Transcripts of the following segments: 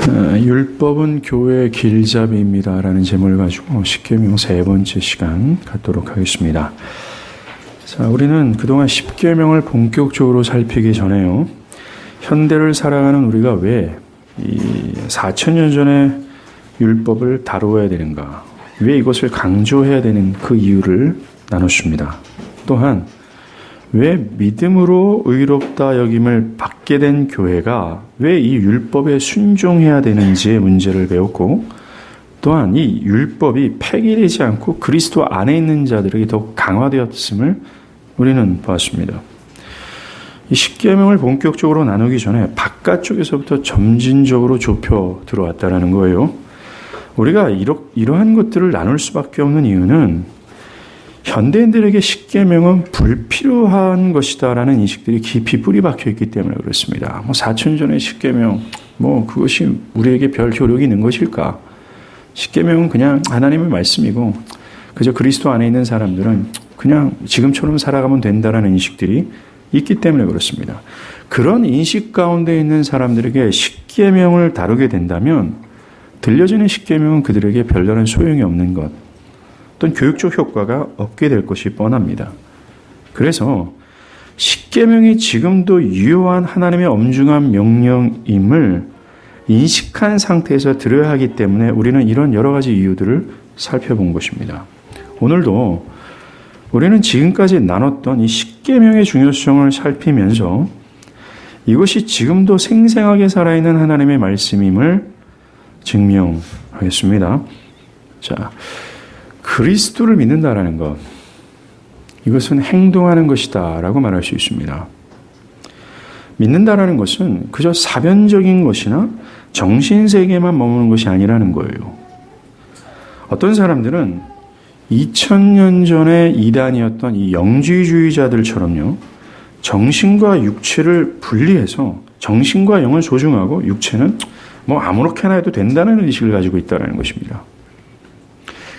율법은 교회의 길잡이입니다 라는 제목을 가지고 십계명 세 번째 시간 갖도록 하겠습니다. 자, 우리는 그동안 십계명을 본격적으로 살피기 전에요, 현대를 살아가는 우리가 왜 이 4000년 전에 율법을 다루어야 되는가, 왜 이것을 강조해야 되는 그 이유를 나눴습니다. 또한 왜 믿음으로 의롭다 여김을 받게 된 교회가 왜 이 율법에 순종해야 되는지의 문제를 배웠고, 또한 이 율법이 폐기되지 않고 그리스도 안에 있는 자들에게 더욱 강화되었음을 우리는 보았습니다. 이 십계명을 본격적으로 나누기 전에 바깥쪽에서부터 점진적으로 좁혀 들어왔다는 거예요. 우리가 이러한 것들을 나눌 수밖에 없는 이유는 현대인들에게 십계명은 불필요한 것이다라는 인식들이 깊이 뿌리 박혀 있기 때문에 그렇습니다. 4000년 전의 십계명, 그것이 우리에게 별 효력이 있는 것일까? 십계명은 그냥 하나님의 말씀이고, 그저 그리스도 안에 있는 사람들은 그냥 지금처럼 살아가면 된다라는 인식들이 있기 때문에 그렇습니다. 그런 인식 가운데 있는 사람들에게 십계명을 다루게 된다면 들려지는 십계명은 그들에게 별다른 소용이 없는 것, 어떤 교육적 효과가 없게 될 것이 뻔합니다. 그래서 십계명이 지금도 유효한 하나님의 엄중한 명령임을 인식한 상태에서 들어야 하기 때문에 우리는 이런 여러 가지 이유들을 살펴본 것입니다. 오늘도 우리는 지금까지 나눴던 이 십계명의 중요성을 살피면서 이것이 지금도 생생하게 살아있는 하나님의 말씀임을 증명하겠습니다. 자, 그리스도를 믿는다라는 것, 이것은 행동하는 것이다 라고 말할 수 있습니다. 믿는다라는 것은 그저 사변적인 것이나 정신세계만 머무는 것이 아니라는 거예요. 어떤 사람들은 2000년 전에 이단이었던 이 영지주의자들처럼요, 정신과 육체를 분리해서 정신과 영은 소중하고 육체는 아무렇게나 해도 된다는 의식을 가지고 있다는 것입니다.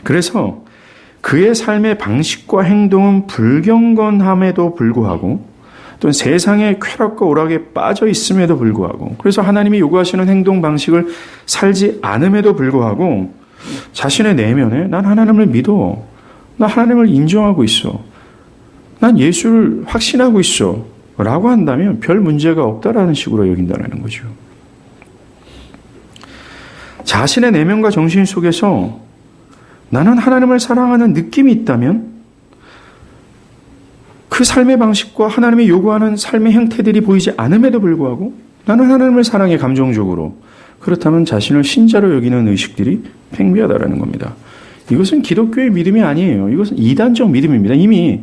그래서 그의 삶의 방식과 행동은 불경건함에도 불구하고, 또는 세상의 쾌락과 오락에 빠져 있음에도 불구하고, 그래서 하나님이 요구하시는 행동 방식을 살지 않음에도 불구하고 자신의 내면에 난 하나님을 믿어, 나 하나님을 인정하고 있어, 난 예수를 확신하고 있어 라고 한다면 별 문제가 없다라는 식으로 여긴다는 거죠. 자신의 내면과 정신 속에서 나는 하나님을 사랑하는 느낌이 있다면 그 삶의 방식과 하나님이 요구하는 삶의 형태들이 보이지 않음에도 불구하고 나는 하나님을 사랑해 감정적으로, 그렇다면 자신을 신자로 여기는 의식들이 팽배하다라는 겁니다. 이것은 기독교의 믿음이 아니에요. 이것은 이단적 믿음입니다. 이미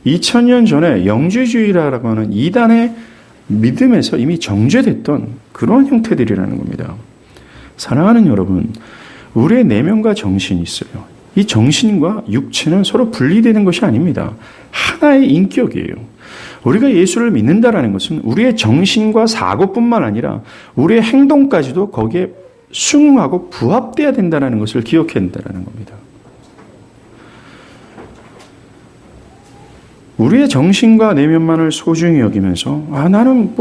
2000년 전에 영지주의라고 하는 이단의 믿음에서 이미 정죄됐던 그런 형태들이라는 겁니다. 사랑하는 여러분, 우리의 내면과 정신이 있어요. 이 정신과 육체는 서로 분리되는 것이 아닙니다. 하나의 인격이에요. 우리가 예수를 믿는다라는 것은 우리의 정신과 사고뿐만 아니라 우리의 행동까지도 거기에 순응하고 부합돼야 된다는 것을 기억해야 된다는 겁니다. 우리의 정신과 내면만을 소중히 여기면서 나는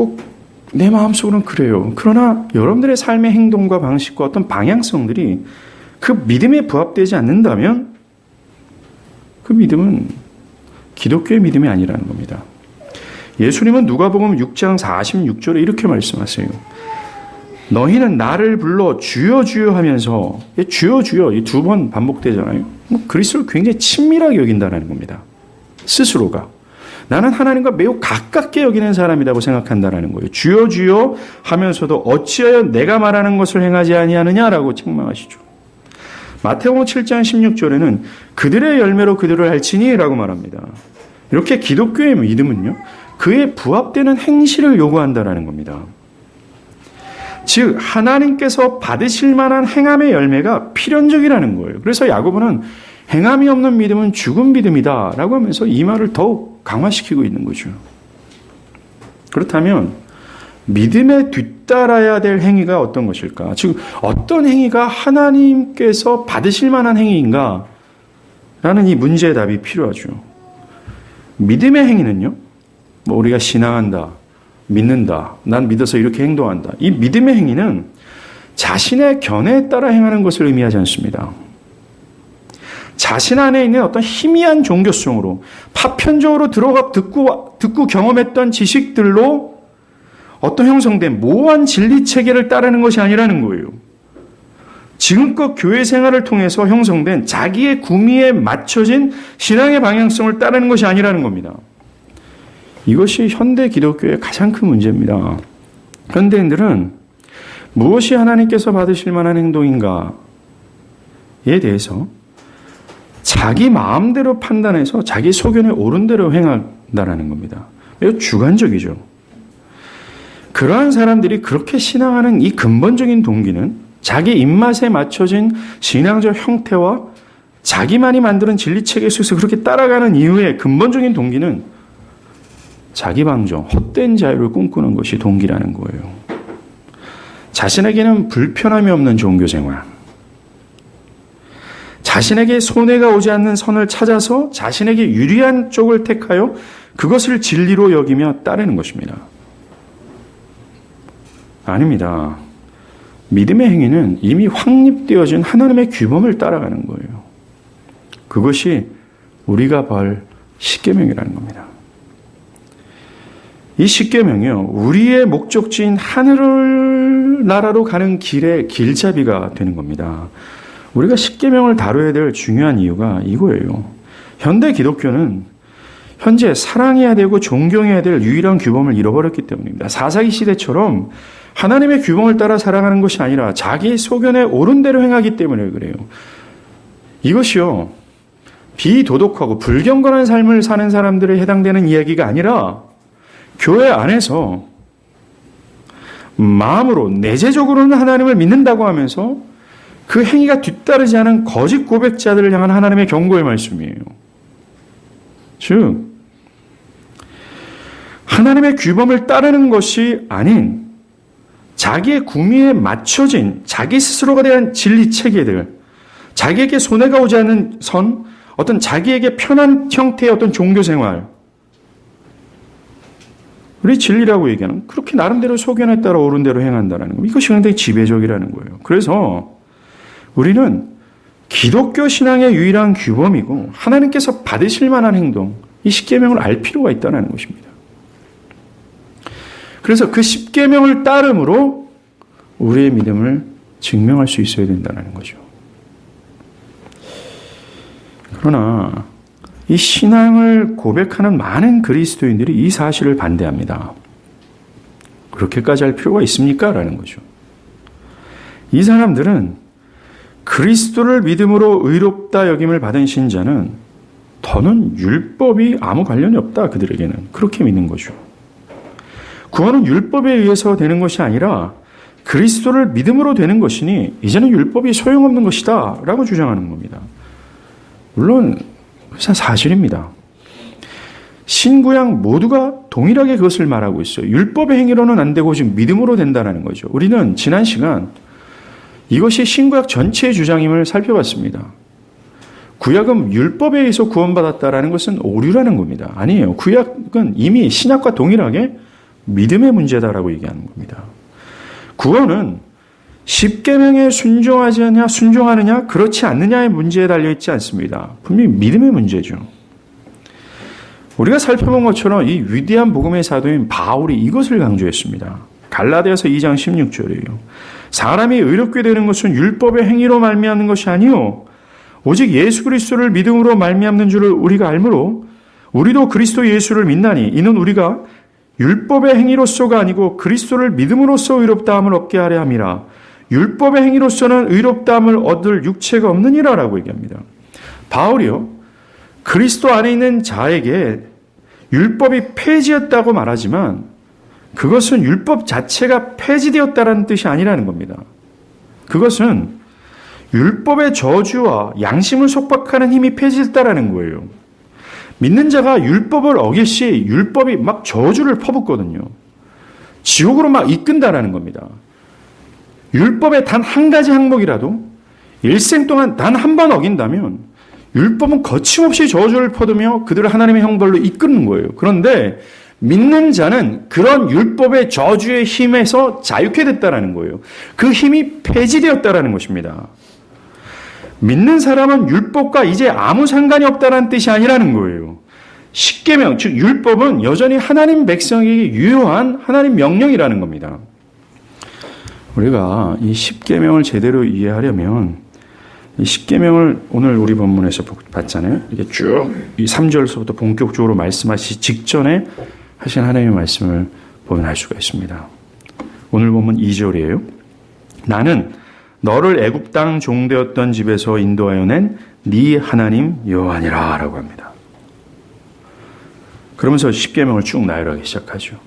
내 마음속으로는 그래요. 그러나 여러분들의 삶의 행동과 방식과 어떤 방향성들이 그 믿음에 부합되지 않는다면 그 믿음은 기독교의 믿음이 아니라는 겁니다. 예수님은 누가복음 6장 46절에 이렇게 말씀하세요. 너희는 나를 불러 주여 주여 하면서, 주여 주여 이 두 번 반복되잖아요. 그리스도를 굉장히 친밀하게 여긴다는 겁니다. 스스로가 나는 하나님과 매우 가깝게 여기는 사람이라고 생각한다는 거예요. 주여 주여 하면서도 어찌하여 내가 말하는 것을 행하지 아니하느냐라고 책망하시죠. 마태복음 7장 16절에는 그들의 열매로 그들을 알지니라고 말합니다. 이렇게 기독교의 믿음은요, 그에 부합되는 행실을 요구한다는 겁니다. 즉 하나님께서 받으실 만한 행함의 열매가 필연적이라는 거예요. 그래서 야고보는 행함이 없는 믿음은 죽은 믿음이다 라고 하면서 이 말을 더욱 강화시키고 있는 거죠. 그렇다면 믿음에 뒤따라야 될 행위가 어떤 것일까? 즉 어떤 행위가 하나님께서 받으실 만한 행위인가? 라는 이 문제의 답이 필요하죠. 믿음의 행위는요, 우리가 신앙한다, 믿는다, 난 믿어서 이렇게 행동한다. 이 믿음의 행위는 자신의 견해에 따라 행하는 것을 의미하지 않습니다. 자신 안에 있는 어떤 희미한 종교성으로 파편적으로 들어가 듣고 경험했던 지식들로 어떤 형성된 모호한 진리 체계를 따르는 것이 아니라는 거예요. 지금껏 교회 생활을 통해서 형성된 자기의 구미에 맞춰진 신앙의 방향성을 따르는 것이 아니라는 겁니다. 이것이 현대 기독교의 가장 큰 문제입니다. 현대인들은 무엇이 하나님께서 받으실 만한 행동인가에 대해서 자기 마음대로 판단해서 자기 소견에 옳은 대로 행한다는 겁니다. 매우 주관적이죠. 그러한 사람들이 그렇게 신앙하는 이 근본적인 동기는 자기 입맛에 맞춰진 신앙적 형태와 자기만이 만드는 진리체계 속에서 그렇게 따라가는 이유의 근본적인 동기는 자기 방정, 헛된 자유를 꿈꾸는 것이 동기라는 거예요. 자신에게는 불편함이 없는 종교생활, 자신에게 손해가 오지 않는 선을 찾아서 자신에게 유리한 쪽을 택하여 그것을 진리로 여기며 따르는 것입니다. 아닙니다. 믿음의 행위는 이미 확립되어진 하나님의 규범을 따라가는 거예요. 그것이 우리가 볼 십계명이라는 겁니다. 이 십계명이요, 우리의 목적지인 하늘 나라로 가는 길의 길잡이가 되는 겁니다. 우리가 십계명을 다뤄야 될 중요한 이유가 이거예요. 현대 기독교는 현재 사랑해야 되고 존경해야 될 유일한 규범을 잃어버렸기 때문입니다. 사사기 시대처럼 하나님의 규범을 따라 살아가는 것이 아니라 자기 소견에 옳은 대로 행하기 때문에 그래요. 이것이요, 비도덕하고 불경건한 삶을 사는 사람들에 해당되는 이야기가 아니라 교회 안에서 마음으로 내재적으로는 하나님을 믿는다고 하면서 그 행위가 뒤따르지 않은 거짓 고백자들을 향한 하나님의 경고의 말씀이에요. 즉, 하나님의 규범을 따르는 것이 아닌 자기의 구미에 맞춰진 자기 스스로가 대한 진리 체계들, 자기에게 손해가 오지 않는 선, 어떤 자기에게 편한 형태의 어떤 종교생활, 우리 진리라고 얘기하는 그렇게 나름대로 소견에 따라 옳은 대로 행한다는 거, 이것이 굉장히 지배적이라는 거예요. 그래서 우리는 기독교 신앙의 유일한 규범이고 하나님께서 받으실 만한 행동, 이 십계명을 알 필요가 있다는 것입니다. 그래서 그 십계명을 따름으로 우리의 믿음을 증명할 수 있어야 된다는 거죠. 그러나 이 신앙을 고백하는 많은 그리스도인들이 이 사실을 반대합니다. 그렇게까지 할 필요가 있습니까? 라는 거죠. 이 사람들은 그리스도를 믿음으로 의롭다 여김을 받은 신자는 더는 율법이 아무 관련이 없다. 그들에게는 그렇게 믿는 거죠. 구원은 율법에 의해서 되는 것이 아니라 그리스도를 믿음으로 되는 것이니 이제는 율법이 소용없는 것이다 라고 주장하는 겁니다. 물론 사실입니다. 신구약 모두가 동일하게 그것을 말하고 있어요. 율법의 행위로는 안 되고 지금 믿음으로 된다는 거죠. 우리는 지난 시간 이것이 신구약 전체의 주장임을 살펴봤습니다. 구약은 율법에 의해서 구원받았다라는 것은 오류라는 겁니다. 아니에요. 구약은 이미 신약과 동일하게 믿음의 문제다라고 얘기하는 겁니다. 구원은 십계명에 순종하느냐 순종하느냐 그렇지 않느냐의 문제에 달려있지 않습니다. 분명히 믿음의 문제죠. 우리가 살펴본 것처럼 이 위대한 복음의 사도인 바울이 이것을 강조했습니다. 갈라디아서 2장 16절이에요. 사람이 의롭게 되는 것은 율법의 행위로 말미암는 것이 아니요 오직 예수 그리스도를 믿음으로 말미암는 줄을 우리가 알므로 우리도 그리스도 예수를 믿나니 이는 우리가 율법의 행위로서가 아니고 그리스도를 믿음으로써 의롭다함을 얻게 하려 함이라. 율법의 행위로서는 의롭다함을 얻을 육체가 없느니라라고 얘기합니다. 바울이요, 그리스도 안에 있는 자에게 율법이 폐지였다고 말하지만 그것은 율법 자체가 폐지되었다는 뜻이 아니라는 겁니다. 그것은 율법의 저주와 양심을 속박하는 힘이 폐지됐다라는 거예요. 믿는 자가 율법을 어길 시 율법이 막 저주를 퍼붓거든요. 지옥으로 막 이끈다라는 겁니다. 율법의 단 한 가지 항목이라도 일생 동안 단 한 번 어긴다면 율법은 거침없이 저주를 퍼두며 그들을 하나님의 형벌로 이끄는 거예요. 그런데 믿는 자는 그런 율법의 저주의 힘에서 자유케 됐다라는 거예요. 그 힘이 폐지되었다라는 것입니다. 믿는 사람은 율법과 이제 아무 상관이 없다는 뜻이 아니라는 거예요. 십계명, 즉 율법은 여전히 하나님 백성에게 유효한 하나님 명령이라는 겁니다. 우리가 이 십계명을 제대로 이해하려면 이 십계명을 오늘 우리 본문에서 봤잖아요. 이게 쭉 이 3절서부터 본격적으로 말씀하시기 직전에 하신 하나님의 말씀을 보면 알 수가 있습니다. 오늘 본문 2절이에요. 나는 너를 애굽 땅 종되었던 집에서 인도하여 낸 네 하나님 여호와니라 라고 합니다. 그러면서 십계명을 쭉 나열하기 시작하죠.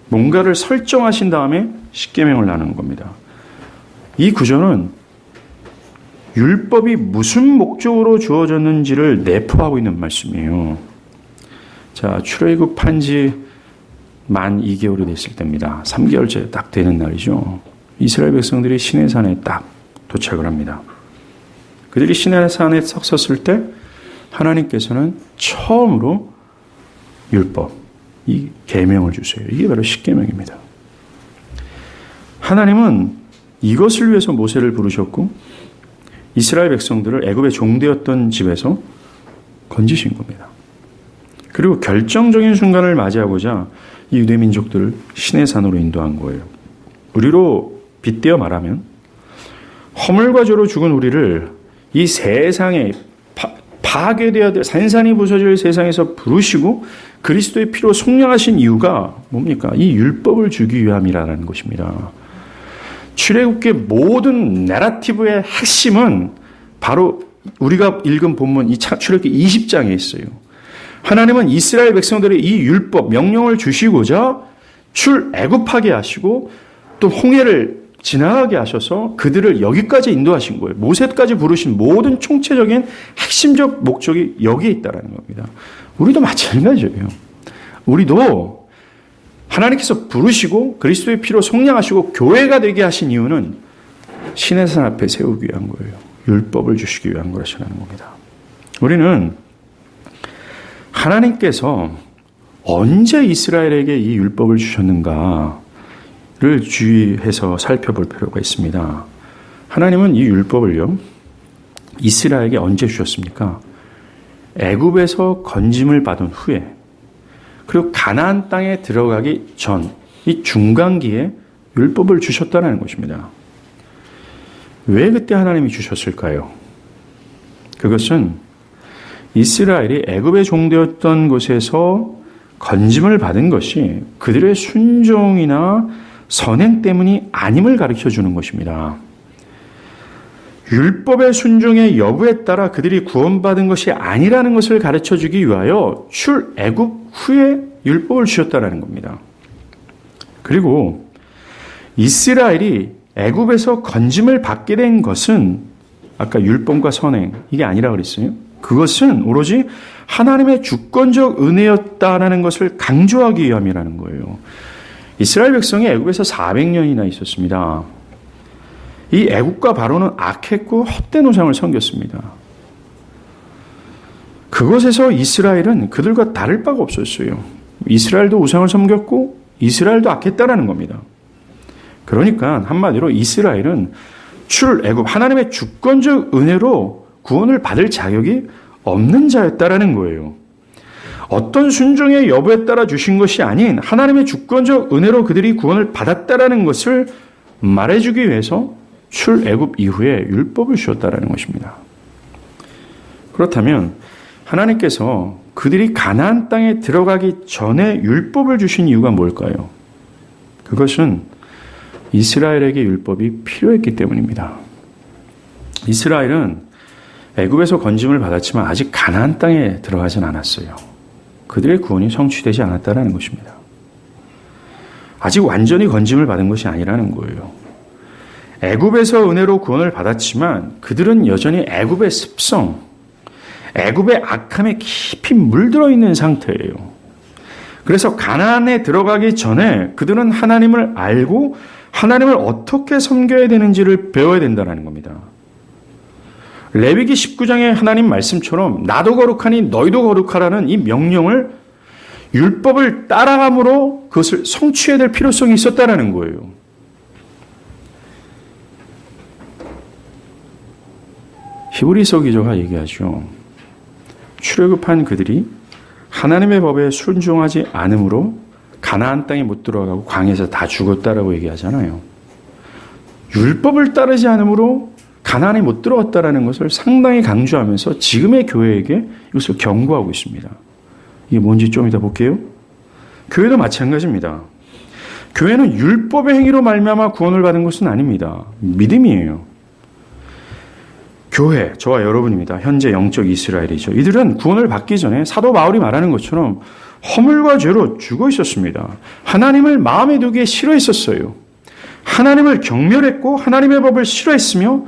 뭔가를 설정하신 다음에 십계명을 나누는 겁니다. 이 구절은 율법이 무슨 목적으로 주어졌는지를 내포하고 있는 말씀이에요. 자, 출애굽한 지 만 2개월이 됐을 때입니다. 3개월째 딱 되는 날이죠. 이스라엘 백성들이 시내산에 딱 도착을 합니다. 그들이 시내산에 석 섰을 때 하나님께서는 처음으로 율법, 이 계명을 주세요. 이게 바로 십계명입니다. 하나님은 이것을 위해서 모세를 부르셨고 이스라엘 백성들을 애굽의 종되었던 집에서 건지신 겁니다. 그리고 결정적인 순간을 맞이하고자 이 유대 민족들을 시내산으로 인도한 거예요. 우리로 빗대어 말하면 허물과 죄로 죽은 우리를 이 세상에 파괴되어야 될 산산이 부서질 세상에서 부르시고 그리스도의 피로 속량하신 이유가 뭡니까? 이 율법을 주기 위함이라는 것입니다. 출애굽기의 모든 내러티브의 핵심은 바로 우리가 읽은 본문 이 출애굽기 20장에 있어요. 하나님은 이스라엘 백성들의 이 율법 명령을 주시고자 출애굽하게 하시고 또 홍해를 지나가게 하셔서 그들을 여기까지 인도하신 거예요. 모세까지 부르신 모든 총체적인 핵심적 목적이 여기에 있다는 겁니다. 우리도 마찬가지예요. 우리도 하나님께서 부르시고 그리스도의 피로 속량하시고 교회가 되게 하신 이유는 시내산 앞에 세우기 위한 거예요. 율법을 주시기 위한 것이라는 겁니다. 우리는 하나님께서 언제 이스라엘에게 이 율법을 주셨는가를 주의해서 살펴볼 필요가 있습니다. 하나님은 이 율법을요, 이스라엘에게 언제 주셨습니까? 애굽에서 건짐을 받은 후에, 그리고 가나안 땅에 들어가기 전, 이 중간기에 율법을 주셨다는 것입니다. 왜 그때 하나님이 주셨을까요? 그것은 이스라엘이 애굽의 종되었던 곳에서 건짐을 받은 것이 그들의 순종이나 선행 때문이 아님을 가르쳐 주는 것입니다. 율법의 순종의 여부에 따라 그들이 구원받은 것이 아니라는 것을 가르쳐 주기 위하여 출애굽 후에 율법을 주셨다는 겁니다. 그리고 이스라엘이 애굽에서 건짐을 받게 된 것은 아까 율법과 선행 이게 아니라 그랬어요. 그것은 오로지 하나님의 주권적 은혜였다라는 것을 강조하기 위함이라는 거예요. 이스라엘 백성이 애굽에서 400년이나 있었습니다. 이 애굽과 바로는 악했고 헛된 우상을 섬겼습니다. 그곳에서 이스라엘은 그들과 다를 바가 없었어요. 이스라엘도 우상을 섬겼고 이스라엘도 악했다라는 겁니다. 그러니까 한마디로 이스라엘은 출애굽 하나님의 주권적 은혜로 구원을 받을 자격이 없는 자였다라는 거예요. 어떤 순종의 여부에 따라 주신 것이 아닌 하나님의 주권적 은혜로 그들이 구원을 받았다라는 것을 말해주기 위해서 출애굽 이후에 율법을 주셨다라는 것입니다. 그렇다면 하나님께서 그들이 가나안 땅에 들어가기 전에 율법을 주신 이유가 뭘까요? 그것은 이스라엘에게 율법이 필요했기 때문입니다. 이스라엘은 애굽에서 건짐을 받았지만 아직 가나안 땅에 들어가진 않았어요. 그들의 구원이 성취되지 않았다는 것입니다. 아직 완전히 건짐을 받은 것이 아니라는 거예요. 애굽에서 은혜로 구원을 받았지만 그들은 여전히 애굽의 습성, 애굽의 악함에 깊이 물들어 있는 상태예요. 그래서 가나안에 들어가기 전에 그들은 하나님을 알고 하나님을 어떻게 섬겨야 되는지를 배워야 된다는 겁니다. 레위기 19장의 하나님 말씀처럼 나도 거룩하니 너희도 거룩하라는 이 명령을 율법을 따라감으로 그것을 성취해야 될 필요성이 있었다라는 거예요. 히브리서 기자가 얘기하죠. 출애굽한 그들이 하나님의 법에 순종하지 않으므로 가나안 땅에 못 들어가고 광야에서 다 죽었다라고 얘기하잖아요. 율법을 따르지 않으므로 가나안에 못 들어갔다라는 것을 상당히 강조하면서 지금의 교회에게 이것을 경고하고 있습니다. 이게 뭔지 좀 이따 볼게요. 교회도 마찬가지입니다. 교회는 율법의 행위로 말미암아 구원을 받은 것은 아닙니다. 믿음이에요. 교회, 저와 여러분입니다. 현재 영적 이스라엘이죠. 이들은 구원을 받기 전에 사도 바울이 말하는 것처럼 허물과 죄로 죽어 있었습니다. 하나님을 마음에 두기에 싫어했었어요. 하나님을 경멸했고 하나님의 법을 싫어했으며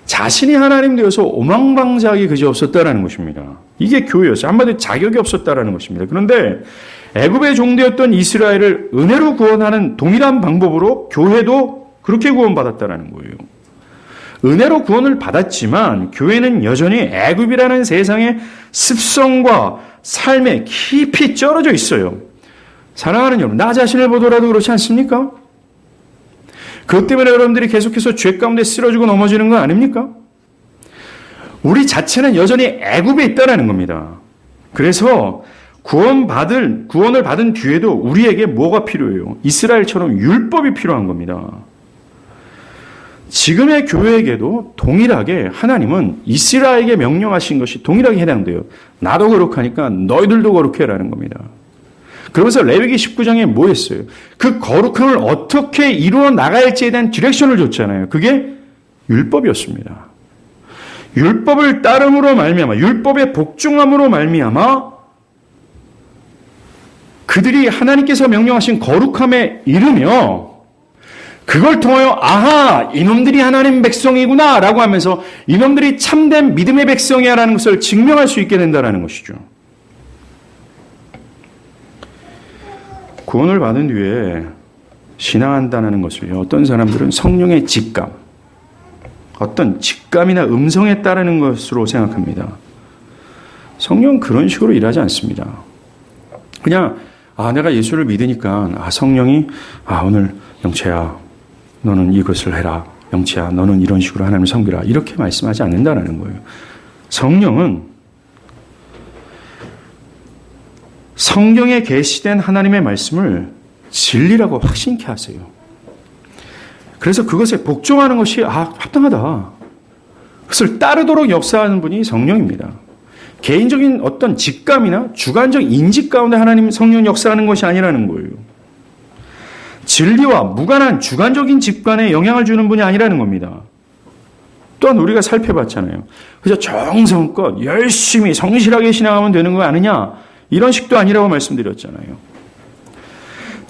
자신이 하나님 되어서 오망방자하기 그지없었다라는 것입니다. 이게 교회였어요. 한마디로 자격이 없었다라는 것입니다. 그런데 애굽의 종되었던 이스라엘을 은혜로 구원하는 동일한 방법으로 교회도 그렇게 구원받았다라는 거예요. 은혜로 구원을 받았지만 교회는 여전히 애굽이라는 세상의 습성과 삶에 깊이 쩔어져 있어요. 사랑하는 여러분, 나 자신을 보더라도 그렇지 않습니까? 그것 때문에 여러분들이 계속해서 죄 가운데 쓰러지고 넘어지는 거 아닙니까? 우리 자체는 여전히 애굽에 있다라는 겁니다. 그래서 구원을 받은 뒤에도 우리에게 뭐가 필요해요? 이스라엘처럼 율법이 필요한 겁니다. 지금의 교회에게도 동일하게 하나님은 이스라엘에게 명령하신 것이 동일하게 해당돼요. 나도 거룩하니까 너희들도 거룩해 라는 겁니다. 그러면서 레위기 19장에 뭐 했어요? 그 거룩함을 어떻게 이루어 나갈지에 대한 디렉션을 줬잖아요. 그게 율법이었습니다. 율법을 따름으로 말미암아, 율법의 복종함으로 말미암아 그들이 하나님께서 명령하신 거룩함에 이르며 그걸 통하여 아하, 이놈들이 하나님 백성이구나 라고 하면서 이놈들이 참된 믿음의 백성이야 라는 것을 증명할 수 있게 된다는 것이죠. 구원을 받은 뒤에 신앙한다는 것을 어떤 사람들은 성령의 직감, 어떤 직감이나 음성에 따르는 것으로 생각합니다. 성령은 그런 식으로 일하지 않습니다. 그냥 내가 예수를 믿으니까 성령이 오늘 영채야 너는 이것을 해라. 영채야 너는 이런 식으로 하나님을 섬기라. 이렇게 말씀하지 않는다는 거예요. 성령은 성경에 계시된 하나님의 말씀을 진리라고 확신케 하세요. 그래서 그것에 복종하는 것이 합당하다. 그것을 따르도록 역사하는 분이 성령입니다. 개인적인 어떤 직감이나 주관적 인식 가운데 하나님 성령 역사하는 것이 아니라는 거예요. 진리와 무관한 주관적인 직관에 영향을 주는 분이 아니라는 겁니다. 또한 우리가 살펴봤잖아요. 그저 정성껏 열심히 성실하게 신앙하면 되는 거 아니냐? 이런 식도 아니라고 말씀드렸잖아요.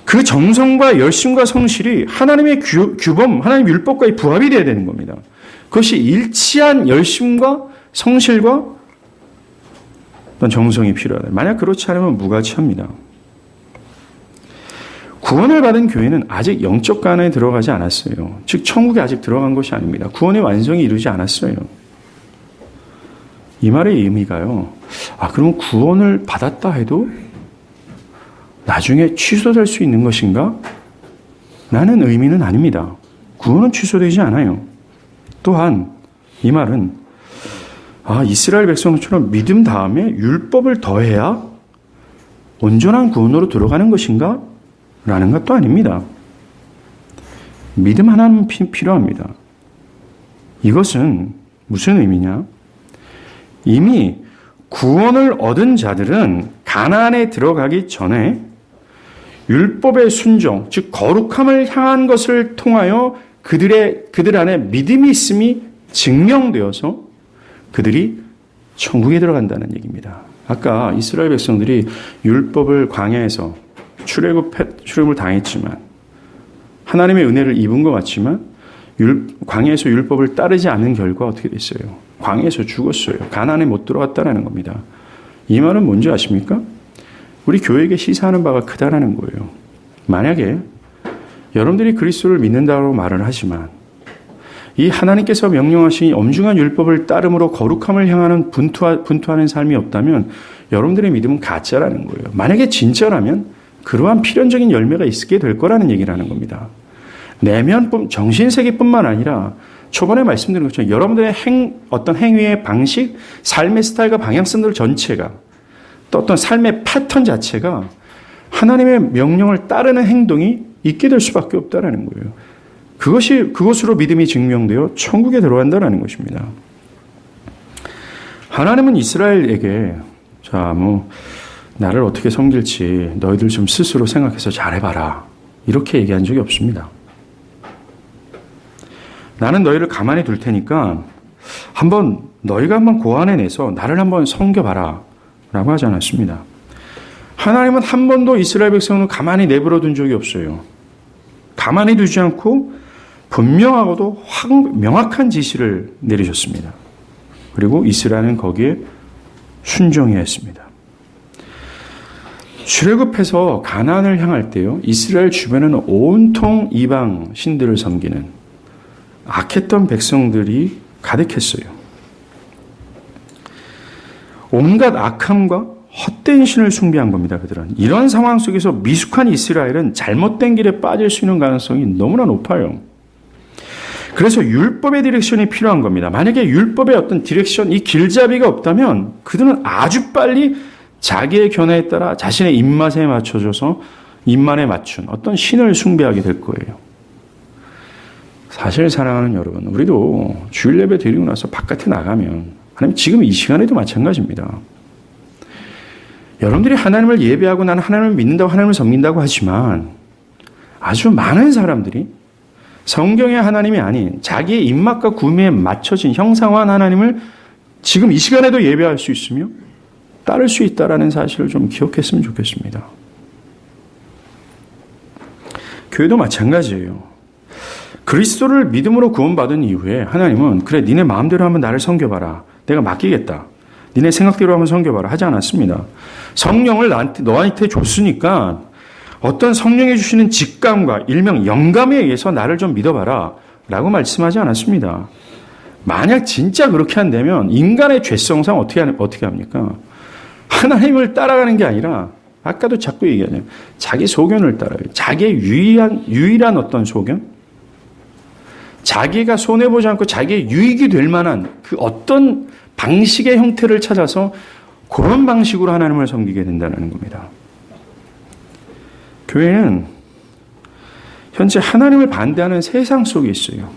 그 정성과 열심과 성실이 하나님의 규범, 하나님의 율법과의 부합이 되어야 되는 겁니다. 그것이 일치한 열심과 성실과 어떤 정성이 필요하다. 만약 그렇지 않으면 무가치합니다. 구원을 받은 교회는 아직 영적 가나에 들어가지 않았어요. 즉 천국에 아직 들어간 것이 아닙니다. 구원의 완성이 이루지 않았어요. 이 말의 의미가요. 그럼 구원을 받았다 해도 나중에 취소될 수 있는 것인가? 라는 의미는 아닙니다. 구원은 취소되지 않아요. 또한 이 말은 이스라엘 백성처럼 믿음 다음에 율법을 더해야 온전한 구원으로 들어가는 것인가? 라는 것도 아닙니다. 믿음 하나는 필요합니다. 이것은 무슨 의미냐? 이미 구원을 얻은 자들은 가나안에 들어가기 전에 율법의 순종, 즉 거룩함을 향한 것을 통하여 그들 안에 믿음이 있음이 증명되어서 그들이 천국에 들어간다는 얘기입니다. 아까 이스라엘 백성들이 율법을 광야에서 출애굽을 당했지만 하나님의 은혜를 입은 것 같지만 광야에서 율법을 따르지 않은 결과 어떻게 됐어요? 광야에서 죽었어요. 가나안에 못 들어갔다는 겁니다. 이 말은 뭔지 아십니까? 우리 교회에게 시사하는 바가 크다라는 거예요. 만약에 여러분들이 그리스도를 믿는다고 말을 하지만 이 하나님께서 명령하신 엄중한 율법을 따름으로 거룩함을 향하는 분투하는 삶이 없다면 여러분들의 믿음은 가짜라는 거예요. 만약에 진짜라면 그러한 필연적인 열매가 있게 될 거라는 얘기를 하는 겁니다. 내면, 정신세계뿐만 아니라 초반에 말씀드린 것처럼 여러분들의 어떤 행위의 방식, 삶의 스타일과 방향성들 전체가 또 어떤 삶의 패턴 자체가 하나님의 명령을 따르는 행동이 있게 될 수밖에 없다라는 거예요. 그것으로 믿음이 증명되어 천국에 들어간다라는 것입니다. 하나님은 이스라엘에게 나를 어떻게 섬길지 너희들 좀 스스로 생각해서 잘해봐라. 이렇게 얘기한 적이 없습니다. 나는 너희를 가만히 둘 테니까 너희가 한번 고안해내서 나를 한번 섬겨봐라. 라고 하지 않았습니다. 하나님은 한 번도 이스라엘 백성을 가만히 내버려 둔 적이 없어요. 가만히 두지 않고 분명하고도 명확한 지시를 내리셨습니다. 그리고 이스라엘은 거기에 순종해야 했습니다. 출애굽해서 가나안을 향할 때요, 이스라엘 주변에는 온통 이방 신들을 섬기는 악했던 백성들이 가득했어요. 온갖 악함과 헛된 신을 숭배한 겁니다. 그들은. 이런 상황 속에서 미숙한 이스라엘은 잘못된 길에 빠질 수 있는 가능성이 너무나 높아요. 그래서 율법의 디렉션이 필요한 겁니다. 만약에 율법의 어떤 디렉션, 이 길잡이가 없다면 그들은 아주 빨리 자기의 견해에 따라 자신의 입맛에 맞춰줘서 입맛에 맞춘 어떤 신을 숭배하게 될 거예요. 사실 사랑하는 여러분, 우리도 주일 예배 드리고 나서 바깥에 나가면 하나님 지금 이 시간에도 마찬가지입니다. 여러분들이 하나님을 예배하고 나는 하나님을 믿는다고 하나님을 섬긴다고 하지만 아주 많은 사람들이 성경의 하나님이 아닌 자기의 입맛과 구미에 맞춰진 형상화한 하나님을 지금 이 시간에도 예배할 수 있으며 따를 수 있다는 사실을 좀 기억했으면 좋겠습니다. 교회도 마찬가지예요. 그리스도를 믿음으로 구원받은 이후에 하나님은 그래 니네 마음대로 한번 나를 섬겨봐라. 내가 맡기겠다. 니네 생각대로 한번 섬겨봐라 하지 않았습니다. 성령을 너한테 줬으니까 어떤 성령이 주시는 직감과 일명 영감에 의해서 나를 좀 믿어봐라 라고 말씀하지 않았습니다. 만약 진짜 그렇게 한다면 인간의 죄성상 어떻게 합니까? 하나님을 따라가는 게 아니라 아까도 자꾸 얘기하잖아요. 자기 소견을 따라요. 자기의 유일한 어떤 소견? 자기가 손해보지 않고 자기의 유익이 될 만한 그 어떤 방식의 형태를 찾아서 그런 방식으로 하나님을 섬기게 된다는 겁니다. 교회는 현재 하나님을 반대하는 세상 속에 있어요.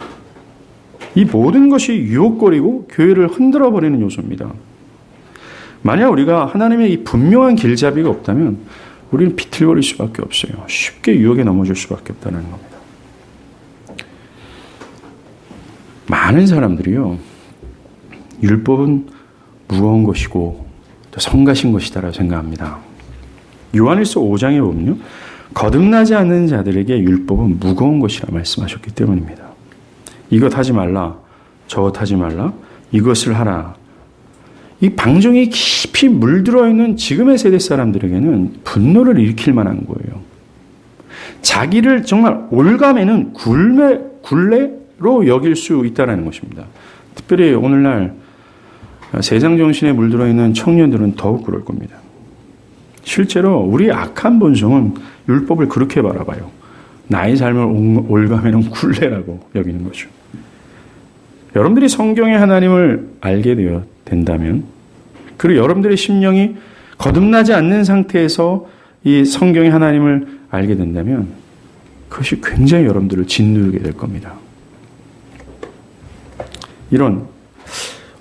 이 모든 것이 유혹거리고 교회를 흔들어버리는 요소입니다. 만약 우리가 하나님의 이 분명한 길잡이가 없다면 우리는 비틀거릴 수밖에 없어요. 쉽게 유혹에 넘어질 수밖에 없다는 겁니다. 많은 사람들이요, 율법은 무거운 것이고 또 성가신 것이다라고 생각합니다. 요한일서 5장에 보면요, 거듭나지 않는 자들에게 율법은 무거운 것이라 말씀하셨기 때문입니다. 이것 하지 말라, 저것 하지 말라, 이것을 하라. 이 방종이 깊이 물들어 있는 지금의 세대 사람들에게는 분노를 일으킬 만한 거예요. 자기를 정말 올가매는 굴레로 여길 수 있다는 것입니다. 특별히 오늘날 세상 정신에 물들어 있는 청년들은 더욱 그럴 겁니다. 실제로 우리 악한 본성은 율법을 그렇게 바라봐요. 나의 삶을 올가매는 굴레라고 여기는 거죠. 여러분들이 성경의 하나님을 알게 된다면, 그리고 여러분들의 심령이 거듭나지 않는 상태에서 이 성경의 하나님을 알게 된다면 그것이 굉장히 여러분들을 짓누르게 될 겁니다. 이런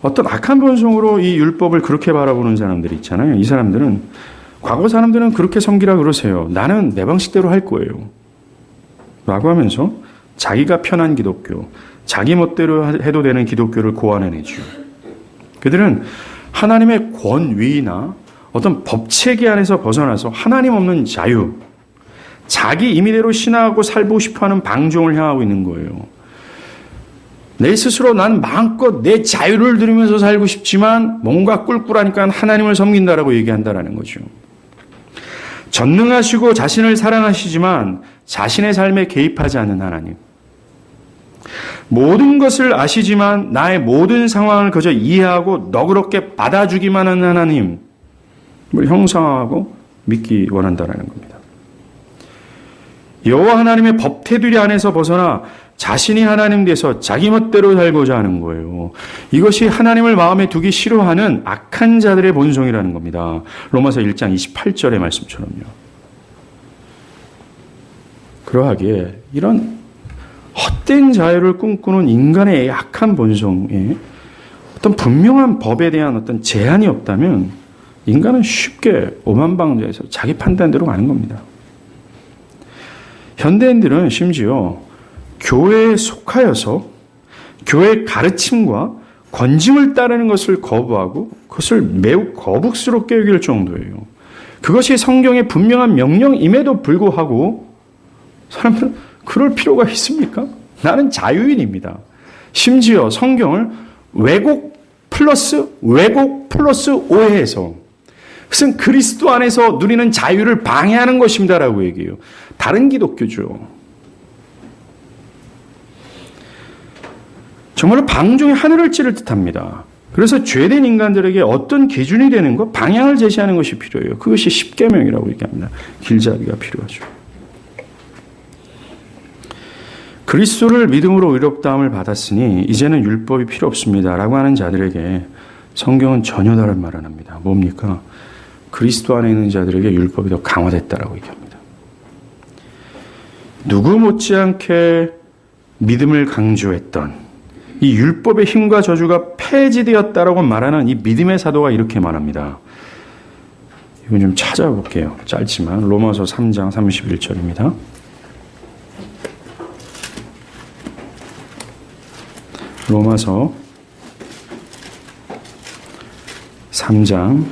어떤 악한 본성으로 이 율법을 그렇게 바라보는 사람들이 있잖아요. 이 사람들은, 과거 사람들은 그렇게 섬기라 그러세요. 나는 내 방식대로 할 거예요. 라고 하면서 자기가 편한 기독교, 자기 멋대로 해도 되는 기독교를 고안해내죠. 그들은 하나님의 권위나 어떤 법체계 안에서 벗어나서 하나님 없는 자유, 자기 임의대로 신앙하고 살고 싶어하는 방종을 향하고 있는 거예요. 내 스스로 난 마음껏 내 자유를 누리면서 살고 싶지만 뭔가 꿀꿀하니까 하나님을 섬긴다라고 얘기한다라는 거죠. 전능하시고 자신을 사랑하시지만 자신의 삶에 개입하지 않는 하나님. 모든 것을 아시지만 나의 모든 상황을 그저 이해하고 너그럽게 받아주기만 하는 하나님을 형상화하고 믿기 원한다는 겁니다. 여호와 하나님의 법 테두리 안에서 벗어나 자신이 하나님 돼서 자기 멋대로 살고자 하는 거예요. 이것이 하나님을 마음에 두기 싫어하는 악한 자들의 본성이라는 겁니다. 로마서 1장 28절의 말씀처럼요. 그러하기에 이런 헛된 자유를 꿈꾸는 인간의 약한 본성에 어떤 분명한 법에 대한 어떤 제한이 없다면 인간은 쉽게 오만방자해서 자기 판단대로 가는 겁니다. 현대인들은 심지어 교회에 속하여서 교회의 가르침과 권징을 따르는 것을 거부하고 그것을 매우 거북스럽게 여길 정도예요. 그것이 성경의 분명한 명령임에도 불구하고 사람들은 그럴 필요가 있습니까? 나는 자유인입니다. 심지어 성경을 왜곡 플러스 오해해서 그것은 그리스도 안에서 누리는 자유를 방해하는 것입니다라고 얘기해요. 다른 기독교죠. 정말로 방종이 하늘을 찌를 듯합니다. 그래서 죄된 인간들에게 어떤 기준이 되는 것, 방향을 제시하는 것이 필요해요. 그것이 십계명이라고 얘기합니다. 길잡이가 필요하죠. 그리스도를 믿음으로 의롭다함을 받았으니 이제는 율법이 필요 없습니다 라고 하는 자들에게 성경은 전혀 다른 말을 합니다. 뭡니까? 그리스도 안에 있는 자들에게 율법이 더 강화됐다라고 얘기합니다. 누구 못지않게 믿음을 강조했던 이 율법의 힘과 저주가 폐지되었다라고 말하는 이 믿음의 사도가 이렇게 말합니다. 이건 좀 찾아볼게요. 짧지만 로마서 3장 31절입니다. 로마서 3장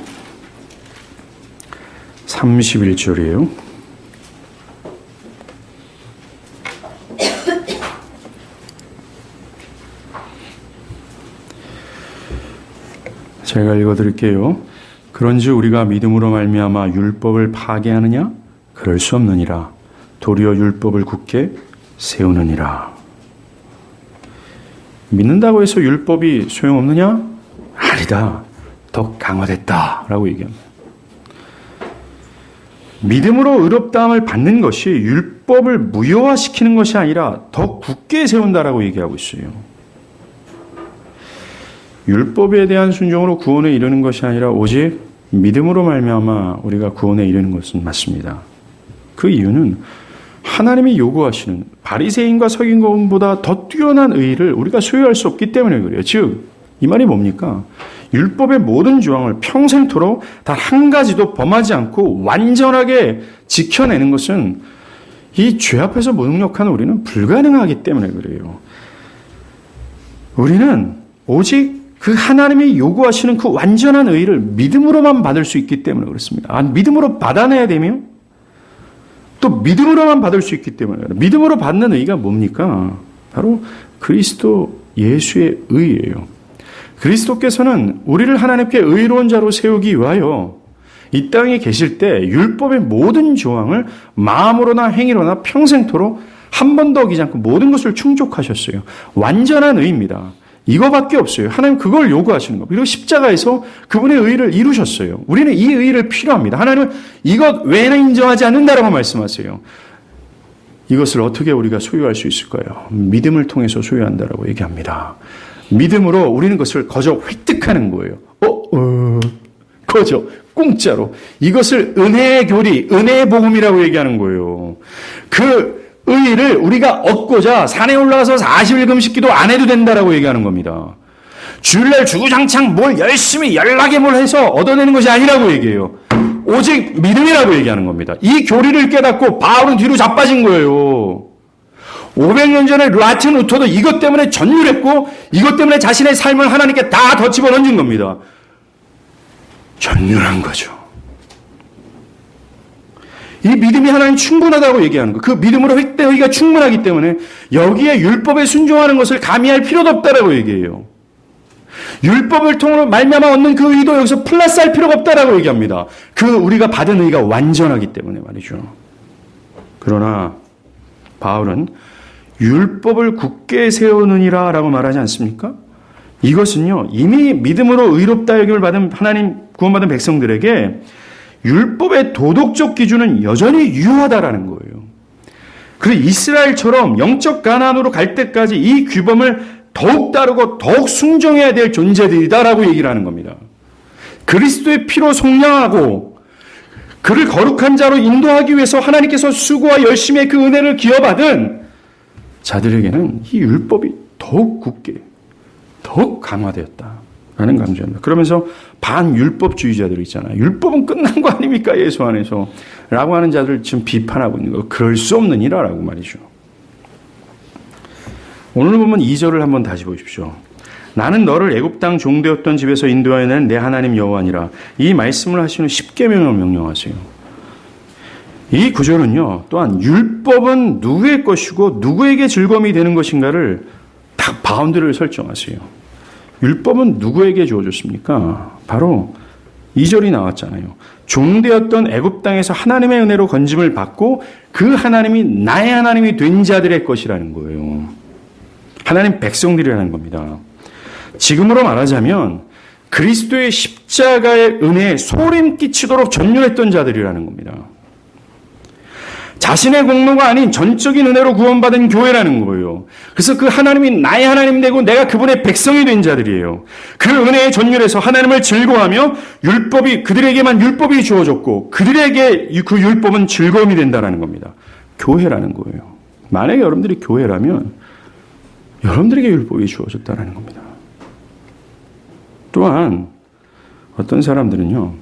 31절이에요. 제가 읽어드릴게요. 그런즉 우리가 믿음으로 말미암아 율법을 파괴하느냐? 그럴 수 없느니라. 도리어 율법을 굳게 세우느니라. 믿는다고 해서 율법이 소용없느냐? 아니다. 더 강화됐다라고 얘기합니다. 믿음으로 의롭다함을 받는 것이 율법을 무효화시키는 것이 아니라 더 굳게 세운다라고 얘기하고 있어요. 율법에 대한 순종으로 구원에 이르는 것이 아니라 오직 믿음으로 말미암아 우리가 구원에 이르는 것은 맞습니다. 그 이유는 하나님이 요구하시는 바리새인과 서기관보다 더 뛰어난 의의를 우리가 소유할 수 없기 때문에 그래요. 즉, 이 말이 뭡니까? 율법의 모든 조항을 평생토록 단 한 가지도 범하지 않고 완전하게 지켜내는 것은 이 죄 앞에서 무능력한 우리는 불가능하기 때문에 그래요. 우리는 오직 그 하나님이 요구하시는 그 완전한 의의를 믿음으로만 받을 수 있기 때문에 그렇습니다. 믿음으로 받아내야 되며 또 믿음으로만 받을 수 있기 때문에 믿음으로 받는 의의가 뭡니까? 바로 그리스도 예수의 의의예요. 그리스도께서는 우리를 하나님께 의로운 자로 세우기 위하여 이 땅에 계실 때 율법의 모든 조항을 마음으로나 행위로나 평생토록 한 번도 어기지 않고 모든 것을 충족하셨어요. 완전한 의의입니다. 이거밖에 없어요. 하나님 그걸 요구하시는 겁니다. 그리고 십자가에서 그분의 의의를 이루셨어요. 우리는 이 의의를 필요합니다. 하나님은 이것 외에는 인정하지 않는다라고 말씀하세요. 이것을 어떻게 우리가 소유할 수 있을까요? 믿음을 통해서 소유한다라고 얘기합니다. 믿음으로 우리는 그것을 거저 획득하는 거예요. 거저 공짜로. 이것을 은혜의 교리, 은혜의 복음이라고 얘기하는 거예요. 그 의의를 우리가 얻고자 산에 올라가서 40일 금식기도 안 해도 된다라고 얘기하는 겁니다. 주일날 주구장창 뭘 열심히 연락에 뭘 해서 얻어내는 것이 아니라고 얘기해요. 오직 믿음이라고 얘기하는 겁니다. 이 교리를 깨닫고 바울은 뒤로 자빠진 거예요. 500년 전에 라틴 루터도 이것 때문에 전율했고 이것 때문에 자신의 삶을 하나님께 다 더 집어넣은 겁니다. 전율한 거죠. 이 믿음이 하나님 충분하다고 얘기하는 거. 그 믿음으로 획득하기가 충분하기 때문에 여기에 율법에 순종하는 것을 가미할 필요도 없다라고 얘기해요. 율법을 통으로 말미암아 얻는 그 의도 여기서 플러스할 필요가 없다라고 얘기합니다. 그 우리가 받은 의가 완전하기 때문에 말이죠. 그러나 바울은 율법을 굳게 세우느니라 라고 말하지 않습니까? 이것은요, 이미 믿음으로 의롭다 여김을 받은 하나님 구원받은 백성들에게 율법의 도덕적 기준은 여전히 유효하다라는 거예요. 그리고 이스라엘처럼 영적 가나안으로 갈 때까지 이 규범을 더욱 따르고 더욱 순종해야 될 존재들이다라고 얘기를 하는 겁니다. 그리스도의 피로 속량하고 그를 거룩한 자로 인도하기 위해서 하나님께서 수고와 열심의 그 은혜를 기여받은 자들에게는 이 율법이 더욱 굳게, 더욱 강화되었다라는 강조입니다. 그러면서 반율법주의자들 있잖아요. 율법은 끝난 거 아닙니까? 예수 안에서. 라고 하는 자들 지금 비판하고 있는 거. 그럴 수 없느니라라고 말이죠. 오늘 보면 2절을 한번 다시 보십시오. 나는 너를 애굽 땅 종되었던 집에서 인도하여 낸 내 하나님 여호와니라. 이 말씀을 하시는 십계명을 명령하세요. 이 구절은요, 또한 율법은 누구의 것이고 누구에게 즐거움이 되는 것인가를 딱 바운드를 설정하세요. 율법은 누구에게 주어졌습니까? 바로 2절이 나왔잖아요. 종되었던 애굽 땅에서 하나님의 은혜로 건짐을 받고 그 하나님이 나의 하나님이 된 자들의 것이라는 거예요. 하나님 백성들이라는 겁니다. 지금으로 말하자면 그리스도의 십자가의 은혜에 소림 끼치도록 전율했던 자들이라는 겁니다. 자신의 공로가 아닌 전적인 은혜로 구원받은 교회라는 거예요. 그래서 그 하나님이 나의 하나님 되고 내가 그분의 백성이 된 자들이에요. 그 은혜에 전율해서 하나님을 즐거워하며 율법이 그들에게만 율법이 주어졌고 그들에게 그 율법은 즐거움이 된다는 겁니다. 교회라는 거예요. 만약에 여러분들이 교회라면 여러분들에게 율법이 주어졌다는 겁니다. 또한 어떤 사람들은요,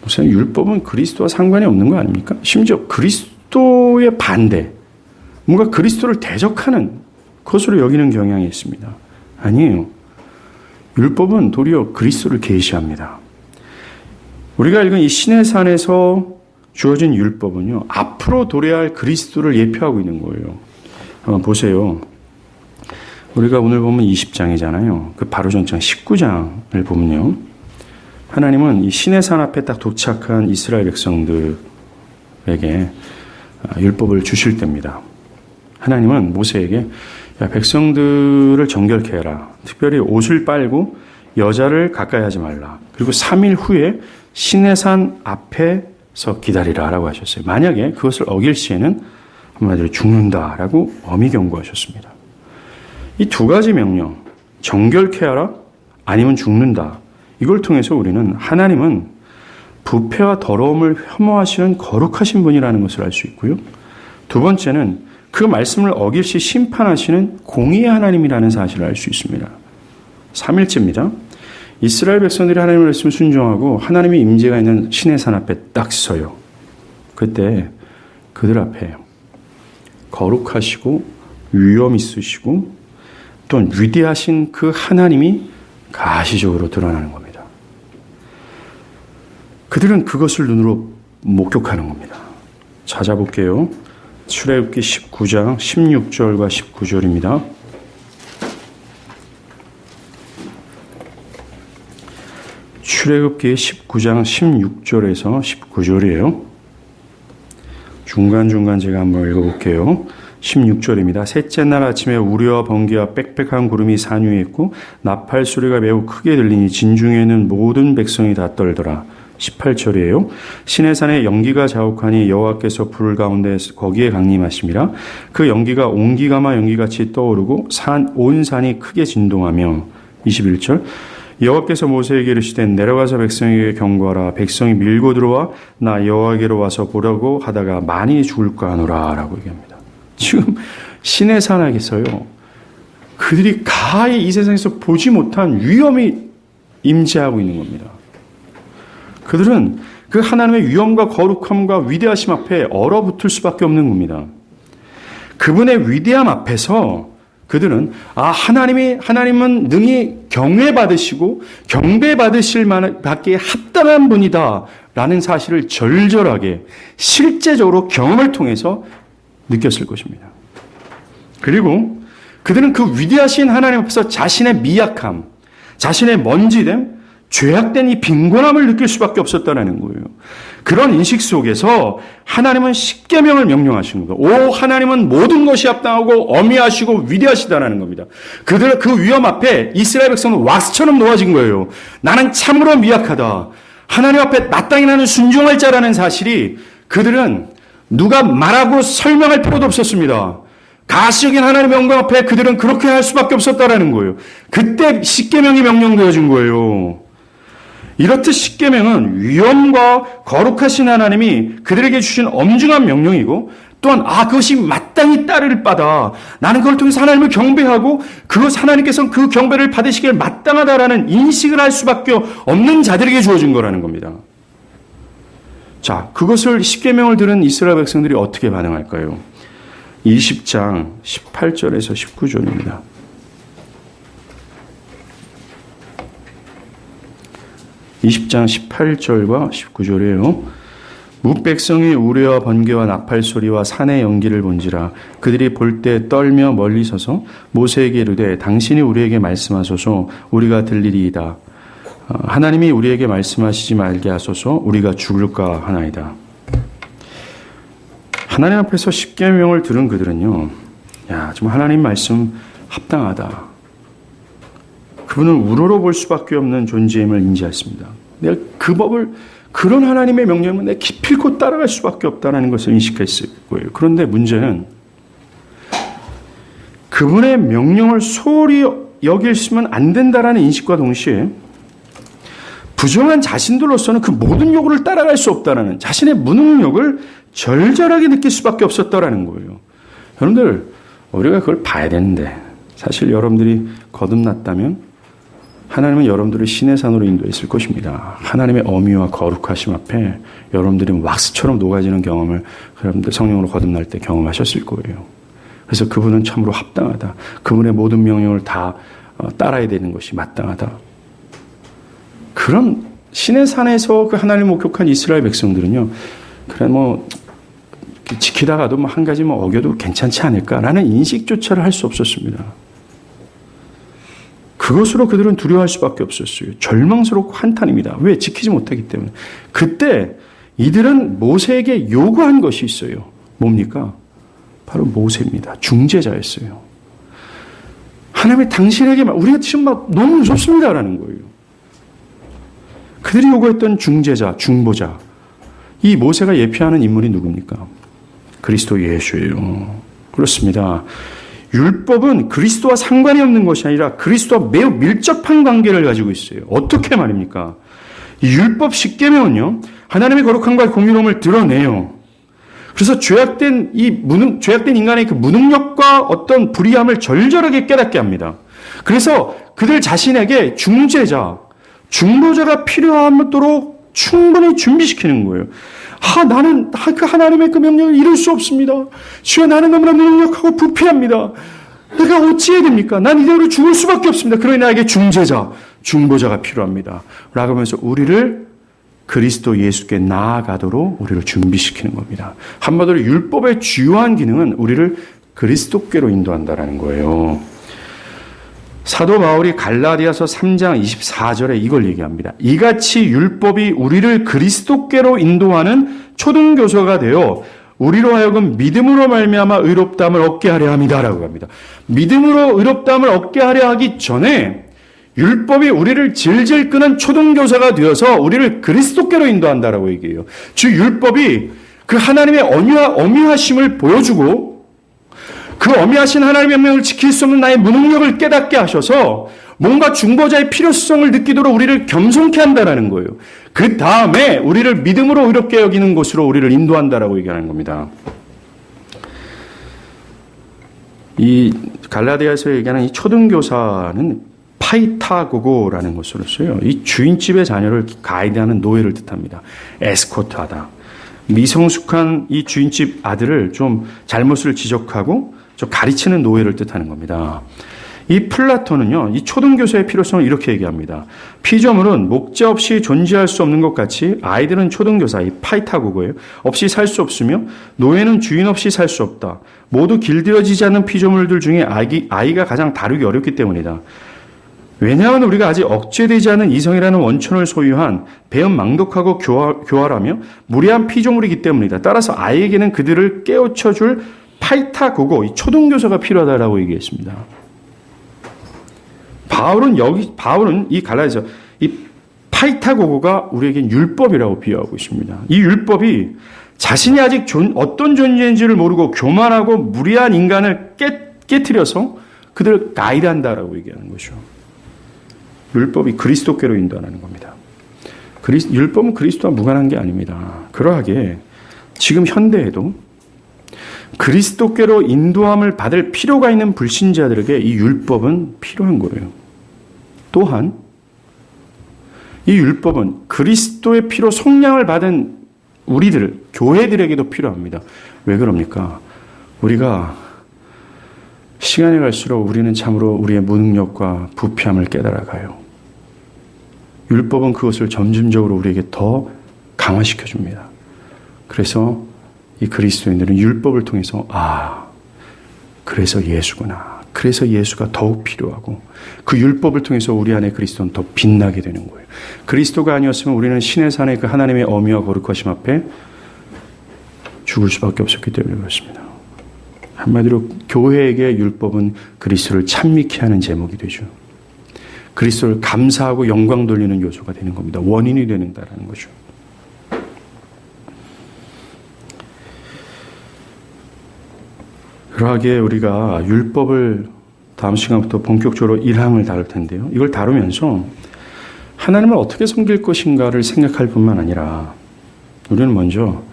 무슨 율법은 그리스도와 상관이 없는 거 아닙니까? 심지어 그리스도의 반대, 뭔가 그리스도를 대적하는 것으로 여기는 경향이 있습니다. 아니에요. 율법은 도리어 그리스도를 계시합니다. 우리가 읽은 이 시내산에서 주어진 율법은요, 앞으로 도래할 그리스도를 예표하고 있는 거예요. 한번 보세요. 우리가 오늘 보면 20장이잖아요. 그 바로 전장 19장을 보면요. 하나님은 이 시내산 앞에 딱 도착한 이스라엘 백성들에게 율법을 주실 때입니다. 하나님은 모세에게 야, 백성들을 정결케 해라. 특별히 옷을 빨고 여자를 가까이 하지 말라. 그리고 3일 후에 시내산 앞에서 기다리라 라고 하셨어요. 만약에 그것을 어길 시에는 한마디로 죽는다라고 엄히 경고하셨습니다. 이 두 가지 명령, 정결케 하라, 아니면 죽는다. 이걸 통해서 우리는 하나님은 부패와 더러움을 혐오하시는 거룩하신 분이라는 것을 알 수 있고요. 두 번째는 그 말씀을 어길 시 심판하시는 공의의 하나님이라는 사실을 알 수 있습니다. 3일째입니다. 이스라엘 백성들이 하나님의 말씀을 순종하고 하나님의 임재가 있는 시내산 앞에 딱 서요. 그때 그들 앞에 거룩하시고 위엄 있으시고 또 위대하신 그 하나님이 가시적으로 드러나는 겁니다. 그들은 그것을 눈으로 목격하는 겁니다. 찾아볼게요. 출애굽기 19장 16절과 19절입니다. 출애굽기 19장 16절에서 19절이에요. 중간중간 제가 한번 읽어볼게요. 16절입니다. 셋째 날 아침에 우리와 번개와 빽빽한 구름이 산 위에 있고 나팔 소리가 매우 크게 들리니 진중에는 모든 백성이 다 떨더라. 18절이에요. 시내산에 연기가 자욱하니 여호와께서 불 가운데 거기에 강림하심이라. 그 연기가 옹기가마 연기같이 떠오르고 온 산이 크게 진동하며. 21절. 여호와께서 모세에게 이르시되 내려가서 백성에게 경고하라. 백성이 밀고 들어와 나 여호와께로 와서 보려고 하다가 많이 죽을까 하노라 라고 얘기합니다. 지금 시내산에서요, 그들이 가히 이 세상에서 보지 못한 위엄이 임재하고 있는 겁니다. 그들은 그 하나님의 위엄과 거룩함과 위대하심 앞에 얼어붙을 수밖에 없는 겁니다. 그분의 위대함 앞에서 그들은 하나님은 능히 경외받으시고 경배받으실 만밖에 합당한 분이다 라는 사실을 절절하게 실제적으로 경험을 통해서 느꼈을 것입니다. 그리고 그들은 그 위대하신 하나님 앞에서 자신의 미약함, 자신의 먼지됨, 죄악된 이 빈곤함을 느낄 수밖에 없었다는 거예요. 그런 인식 속에서 하나님은 십계명을 명령하신 겁니다. 오, 하나님은 모든 것이 합당하고 어미하시고 위대하시다라는 겁니다. 그들 그 위험 앞에 이스라엘 백성은 왁스처럼 놓아진 거예요. 나는 참으로 미약하다. 하나님 앞에 마땅히 나는 순종할 자라는 사실이 그들은 누가 말하고 설명할 필요도 없었습니다. 가시적인 하나님의 영광 앞에 그들은 그렇게 할 수밖에 없었다라는 거예요. 그때 십계명이 명령되어진 거예요. 이렇듯 십계명은 위엄과 거룩하신 하나님이 그들에게 주신 엄중한 명령이고 또한 그것이 마땅히 따를 바다. 나는 그걸 통해서 하나님을 경배하고 그것 하나님께서는 그 경배를 받으시길 마땅하다라는 인식을 할 수밖에 없는 자들에게 주어진 거라는 겁니다. 자, 그것을 십계명을 들은 이스라엘 백성들이 어떻게 반응할까요? 20장 18절에서 19절입니다. 20장 18절과 19절이에요. 뭇백성이 우레와 번개와 나팔 소리와 산의 연기를 본지라 그들이 볼 때 떨며 멀리 서서 모세에게 이르되 당신이 우리에게 말씀하소서 우리가 들리리이다. 하나님이 우리에게 말씀하시지 말게 하소서 우리가 죽을까 하나이다. 하나님 앞에서 십계명을 들은 그들은요, 정말 하나님 말씀 합당하다. 그분을 우러러 볼 수밖에 없는 존재임을 인지했습니다. 내가 그 법을, 그런 하나님의 명령을 내가 기필코 따라갈 수밖에 없다는 것을 인식했을 거예요. 그런데 문제는 그분의 명령을 소홀히 여기시면 안 된다라는 인식과 동시에 부정한 자신들로서는 그 모든 요구를 따라갈 수 없다라는 자신의 무능력을 절절하게 느낄 수밖에 없었다라는 거예요. 여러분들, 우리가 그걸 봐야 되는데 사실 여러분들이 거듭났다면 하나님은 여러분들을 신의 산으로 인도했을 것입니다. 하나님의 어미와 거룩하심 앞에 여러분들이 왁스처럼 녹아지는 경험을 여러분들 성령으로 거듭날 때 경험하셨을 거예요. 그래서 그분은 참으로 합당하다. 그분의 모든 명령을 다 따라야 되는 것이 마땅하다. 그런 신의 산에서 그 하나님을 목격한 이스라엘 백성들은요, 그래 지키다가도 한 가지 어겨도 괜찮지 않을까라는 인식조차를 할 수 없었습니다. 그것으로 그들은 두려워할 수밖에 없었어요. 절망스럽고 한탄입니다. 왜? 지키지 못하기 때문에. 그때 이들은 모세에게 요구한 것이 있어요. 뭡니까? 바로 모세입니다. 중재자였어요. 하나님이 당신에게 우리가 지금 너무 무섭습니다라는 거예요. 그들이 요구했던 중재자, 중보자. 이 모세가 예표하는 인물이 누굽니까? 그리스도 예수예요. 그렇습니다. 율법은 그리스도와 상관이 없는 것이 아니라 그리스도와 매우 밀접한 관계를 가지고 있어요. 어떻게 말입니까? 이 율법 십계명은요, 하나님의 거룩함과 공의로움을 드러내요. 그래서 죄악된 인간의 그 무능력과 어떤 불의함을 절절하게 깨닫게 합니다. 그래서 그들 자신에게 중재자, 중보자가 필요하도록 충분히 준비시키는 거예요. 나는 그 하나님의 그 명령을 이룰 수 없습니다. 주여, 나는 너무나 무능력하고 부패합니다. 내가 어찌해야 됩니까? 난 이대로 죽을 수밖에 없습니다. 그러니 나에게 중재자, 중보자가 필요합니다. 라고 하면서 우리를 그리스도 예수께 나아가도록 우리를 준비시키는 겁니다. 한마디로 율법의 주요한 기능은 우리를 그리스도께로 인도한다는 거예요. 사도 바울이 갈라디아서 3장 24절에 이걸 얘기합니다. 이같이 율법이 우리를 그리스도께로 인도하는 초등교사가 되어 우리로 하여금 믿음으로 말미암아 의롭다함을 얻게 하려 함이다라고 합니다. 믿음으로 의롭다함을 얻게 하려 하기 전에 율법이 우리를 질질 끄는 초등교사가 되어서 우리를 그리스도께로 인도한다라고 얘기해요. 즉 율법이 그 하나님의 어미하심을 보여주고 그 어미하신 하나님의 명령을 지킬 수 없는 나의 무능력을 깨닫게 하셔서 뭔가 중보자의 필요성을 느끼도록 우리를 겸손케 한다는 거예요. 그 다음에 우리를 믿음으로 의롭게 여기는 곳으로 우리를 인도한다라고 얘기하는 겁니다. 이 갈라디아에서 얘기하는 이 초등교사는 파이타고고라는 것으로 써요. 이 주인집의 자녀를 가이드하는 노예를 뜻합니다. 에스코트하다. 미성숙한 이 주인집 아들을 좀 잘못을 지적하고 좀 가르치는 노예를 뜻하는 겁니다. 이 플라톤은요, 이 초등교사의 필요성을 이렇게 얘기합니다. 피조물은 목자 없이 존재할 수 없는 것 같이 아이들은 초등교사, 이 파이타고고예요. 없이 살 수 없으며 노예는 주인 없이 살 수 없다. 모두 길들여지지 않는 피조물들 중에 아이가 가장 다루기 어렵기 때문이다. 왜냐하면 우리가 아직 억제되지 않은 이성이라는 원천을 소유한 배은망덕하고 교활하며 무례한 피조물이기 때문이다. 따라서 아이에게는 그들을 깨우쳐줄 파이타고고, 이 초등교사가 필요하다라고 얘기했습니다. 바울은 이 갈라디아서 이 파이타고고가 우리에겐 율법이라고 비유하고 있습니다. 이 율법이 자신이 아직 어떤 존재인지를 모르고 교만하고 무례한 인간을 깨트려서 그들을 가이드한다라고 얘기하는 것이죠. 율법이 그리스도께로 인도하는 겁니다. 율법은 그리스도와 무관한 게 아닙니다. 그러하게 지금 현대에도 그리스도께로 인도함을 받을 필요가 있는 불신자들에게 이 율법은 필요한 거예요. 또한 이 율법은 그리스도의 피로 속량을 받은 우리들, 교회들에게도 필요합니다. 왜 그럽니까? 우리가 시간이 갈수록 우리는 참으로 우리의 무능력과 부패함을 깨달아가요. 율법은 그것을 점진적으로 우리에게 더 강화시켜줍니다. 그래서 이 그리스도인들은 율법을 통해서 그래서 예수구나. 그래서 예수가 더욱 필요하고 그 율법을 통해서 우리 안에 그리스도는 더 빛나게 되는 거예요. 그리스도가 아니었으면 우리는 신의 산의 그 하나님의 어미와 거룩하심 앞에 죽을 수밖에 없었기 때문에 그렇습니다. 한마디로 교회에게 율법은 그리스도를 찬미케 하는 제목이 되죠. 그리스도를 감사하고 영광 돌리는 요소가 되는 겁니다. 원인이 되는다라는 거죠. 그러하게 우리가 율법을 다음 시간부터 본격적으로 1항을 다룰 텐데요. 이걸 다루면서 하나님을 어떻게 섬길 것인가를 생각할 뿐만 아니라 우리는 먼저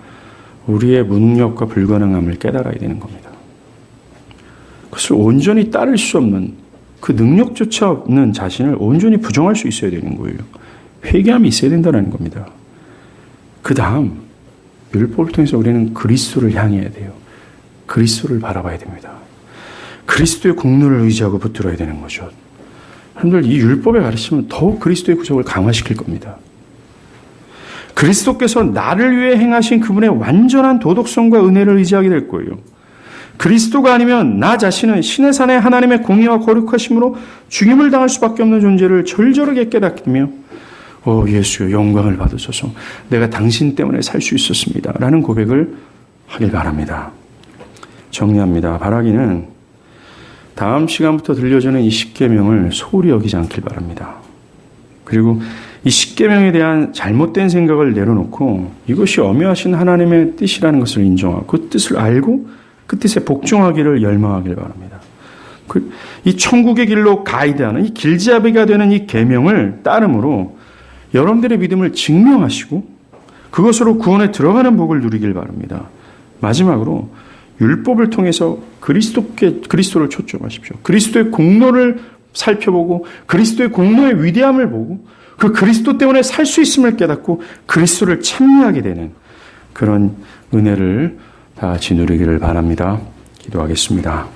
우리의 무능력과 불가능함을 깨달아야 되는 겁니다. 그것을 온전히 따를 수 없는 그 능력조차 없는 자신을 온전히 부정할 수 있어야 되는 거예요. 회개함이 있어야 된다는 겁니다. 그 다음 율법을 통해서 우리는 그리스도를 향해야 돼요. 그리스도를 바라봐야 됩니다. 그리스도의 공로를 의지하고 붙들어야 되는 거죠. 여러분들 이 율법의 가르침은 더욱 그리스도의 구속을 강화시킬 겁니다. 그리스도께서 나를 위해 행하신 그분의 완전한 도덕성과 은혜를 의지하게 될 거예요. 그리스도가 아니면 나 자신은 신의 산에 하나님의 공의와 거룩하심으로 죽임을 당할 수밖에 없는 존재를 절절하게 깨닫으며 예수여 영광을 받으소서 내가 당신 때문에 살 수 있었습니다 라는 고백을 하길 바랍니다. 정리합니다. 바라기는 다음 시간부터 들려주는 이 십계명을 소홀히 여기지 않길 바랍니다. 그리고 이 십계명에 대한 잘못된 생각을 내려놓고 이것이 엄유하신 하나님의 뜻이라는 것을 인정하고 그 뜻을 알고 그 뜻에 복종하기를 열망하길 바랍니다. 이 천국의 길로 가이드하는 이 길잡이가 되는 이 계명을 따름으로 여러분들의 믿음을 증명하시고 그것으로 구원에 들어가는 복을 누리길 바랍니다. 마지막으로 율법을 통해서 그리스도를 초점하십시오. 그리스도의 공로를 살펴보고 그리스도의 공로의 위대함을 보고 그 그리스도 때문에 살 수 있음을 깨닫고 그리스도를 찬미하게 되는 그런 은혜를 다 같이 누리기를 바랍니다. 기도하겠습니다.